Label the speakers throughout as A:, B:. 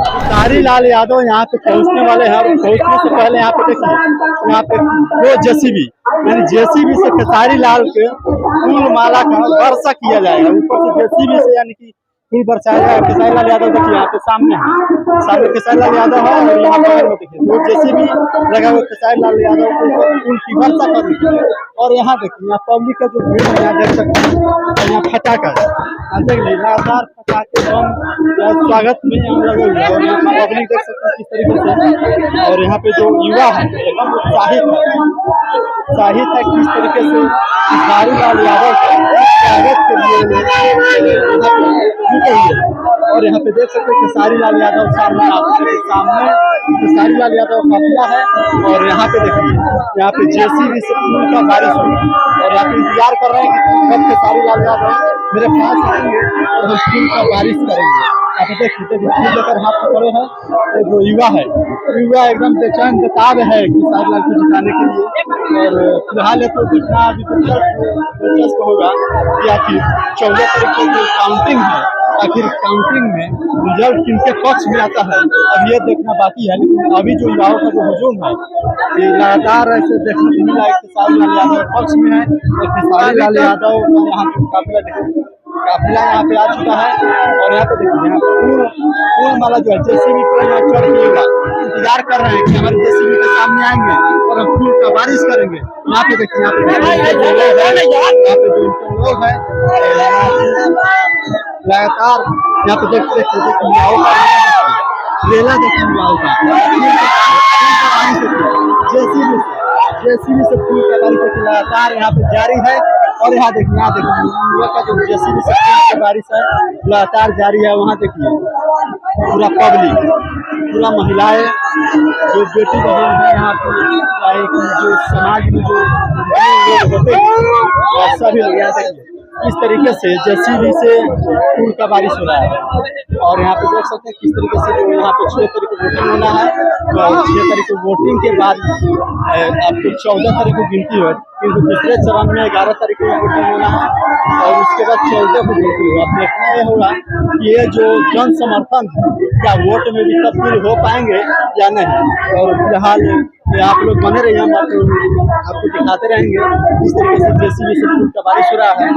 A: खेसारी लाल यादव यहाँ पे पहुँचने वाले हैं और पहुँचने से पहले यहाँ पे देखिए यहाँ पे वो जेसीबी यानी जेसीबी से खेसारी लाल के फूल माला का वर्षा किया जाएगा। ऊपर से जेसीबी से यानी कि फूल बरसाया जाएगा। खेसारी लाल यादव देखिए यहाँ पे सामने खेसारी लाल यादव है और यहाँ पर देखिए वो जेसीबी लगा हुआ खेसारी लाल यादव के ऊपर फूल की वर्षा कर रही है। और यहाँ देखिए यहाँ पब्लिक का जो भीड़ है यहाँ देख सकते हैं और यहाँ फटाखा देख लीजिए लगातार फटाखे बम स्वागत में यहाँ लगे हुए हैं और यहाँ पर पब्लिक देख सकते हैं किस तरीके से। और यहाँ पे जो युवा है एकदम उत्साहित है किस तरीके से खेसारी लाल यादव स्वागत के लिए जुटे हुए। और यहाँ पे देख सकते हैं खेसारी लाल यादव सामने खेसारी लाल यादव काफिला है और यहाँ पे देखिए यहाँ पे जेसीबी से फूल का बारिश हुई और यहाँ पे इंतजार कर रहे हैं कि कब खेसारी लाल यादव मेरे पास आएंगे और हम फूल का बारिश करेंगे। यहाँ पे देखिए फूल लेकर हाथ पकड़े हैं तो जो युवा है युवा एकदम बेचैन बेताब है खेसारी लाल को जिताने के लिए। और फिलहाल तो देखना अभी दिलचस्प होगा कि आखिर 14 तारीख को जो काउंटिंग है आखिर काउंटिंग में रिजल्ट किनके पक्ष में आता है अब ये देखना बाकी है। लेकिन अभी जो युवाओं का जो हुजूम है ये लगातार ऐसे देखने को मिला है खेसारी लाल यादव पक्ष में है और खेसारी लाल यादव का यहाँ काफिला यहाँ पे आ चुका है। और यहाँ पे देखिए यहाँ फूल माला जो है जेसीबी पर यहाँ चढ़ के इंतजार कर रहे हैं कि हमारे जेसीबी के सामने आएंगे और हम फूल का बारिश करेंगे। यहाँ पे देखिए यहाँ पे जो लोग है लगातार यहाँ पे देखते रेला देखिए युवाओं का जेसीबी से फूल का बारिश लगातार यहाँ पे जारी है। और यहाँ देखिए युवा का जो जेसीबी से फूल की बारिश है लगातार जारी है। वहाँ देखिए पूरा पब्लिक पूरा महिलाएं जो बेटी बहन है यहाँ पे जो समाज में जो लोग होते हैं सभी लोग यहाँ देखिए इस तरीके से जेसीबी से फूल का बारिश हो रहा है। और यहाँ पे देख सकते हैं किस तरीके से जो यहाँ पे 6 तारीख को वोटिंग होना है और 6 तारीख को वोटिंग के बाद आपको 14 तारीख को गिनती हो क्योंकि दूसरे चरण में 11 तारीख को वोटिंग होना है और उसके बाद 14 को गिनती होगा। अब देखना ये होगा कि ये जो जन समर्थन क्या वोट में भी तब्दील हो पाएंगे या नहीं। और फिलहाल आप लोग बने रहिए हम आपको दिखाते रहेंगे इस तरीके से जेसीबी से फूल का बारिश हो रहा है।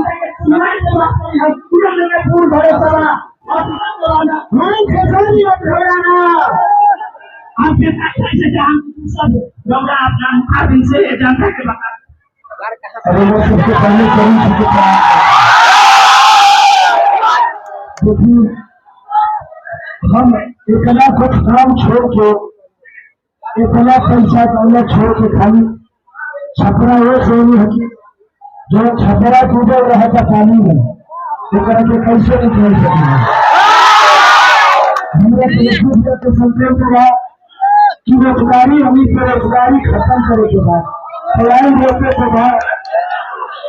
B: हम इतना कुछ काम छोड़ के इतना पैसा दौलत छोड़ के खाली छपरा वो सोनी है जो छपरा डूबल रहा था पानी में तो के कैसे निकल सके। हमने तो संकल्प रहा कि रोजगारी हमी बेरोजगारी खत्म करे के बाद पलायन रोके के बाद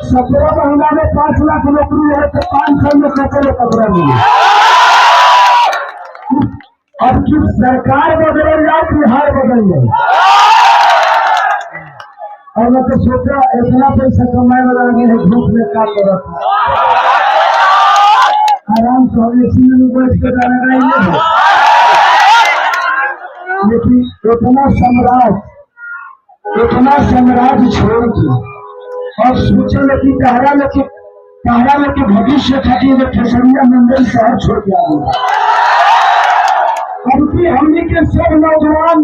B: 17 महीना में 5 लाख नौकरी है तो 5 साल में 17 कपड़ा मिले। अब की सरकार बदल जाए बिहार बदल जाए और मैं तो सोचा इतना पैसा कमाए वाला आगे है धूप में का करत आराम से एसी में बैठ के जाने रहेंगे। लेकिन इतना साम्राज्य छोड़ के और सोचे कि कहरा में कि भविष्य खातिर फैसलिया मंदिर शहर छोड़ के आए। हमकी हमने के सब नौजवान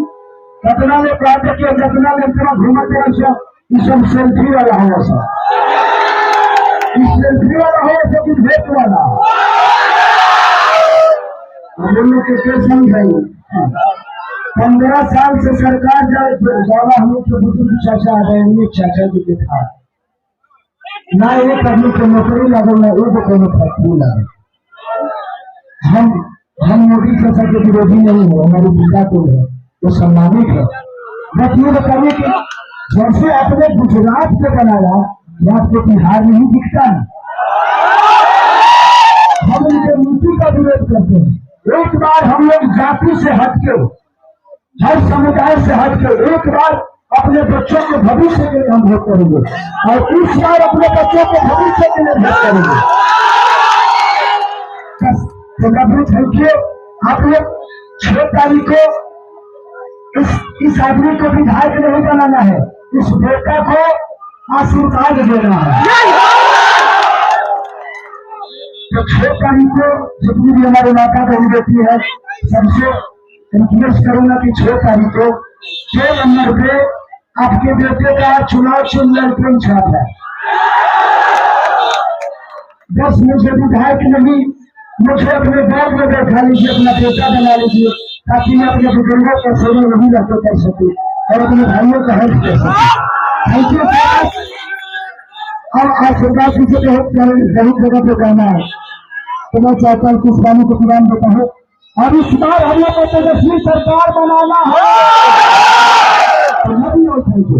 B: घटना में कहा कि घटना में पूरा घूमते हैं सब सेल्फी वाला हो सेल्फी वाला हो सब भेट वाला हम लोग के समझाइए। 15 साल से सरकार ज्यादा हम लोग के बुजुर्ग चाचा आदरणीय चाचा जी के था ना एक आदमी को नौकरी लागो ना एक को फैक्ट्री लागो। हम मोदी चाचा के विरोधी नहीं है हमारी पिता को है वो सम्मानित है। बस ये बताइए कि जैसे अपने गुजरात में बनाया ये आपको बिहार में ही दिखता है। हम इनके नीति का विरोध करते हैं। एक बार हम लोग जाति से हटके हर समुदाय से हटकर एक बार अपने बच्चों के भविष्य के लिए हम वोट करेंगे और इस बार अपने बच्चों के भविष्य के लिए वोट करेंगे। बस तो देखिए आप लोग 6 तारीख को इस आदमी को विधायक नहीं बनाना है, इस बेटा को आशीर्वाद देना है। तो 6 तारीख को जितनी भी हमारे माता बहन बेटी है सबसे रिक्वेस्ट करूंगा कि 6 तारीख को 6 नंबर पे आपके बेटे का चुनाव चिन्ह लड़के छाप है। बस मुझे विधायक नहीं, मुझे अपने बैग में बैठा लीजिए, अपना बेटा बना लीजिए ताकि मैं अपने बुजुर्गों का सेवा नहीं रहते कर सकूं और अपने भाइयों का हेल्प कर सकूं। Thank you. और आशीर्वाद दीजिए, बहुत जगह पे जाना है तो मैं चाहता हूँ कि इस वाणी को प्लान देता हूँ और इस बार हम लोग को तेजस्वी सरकार बनाना है। Thank you.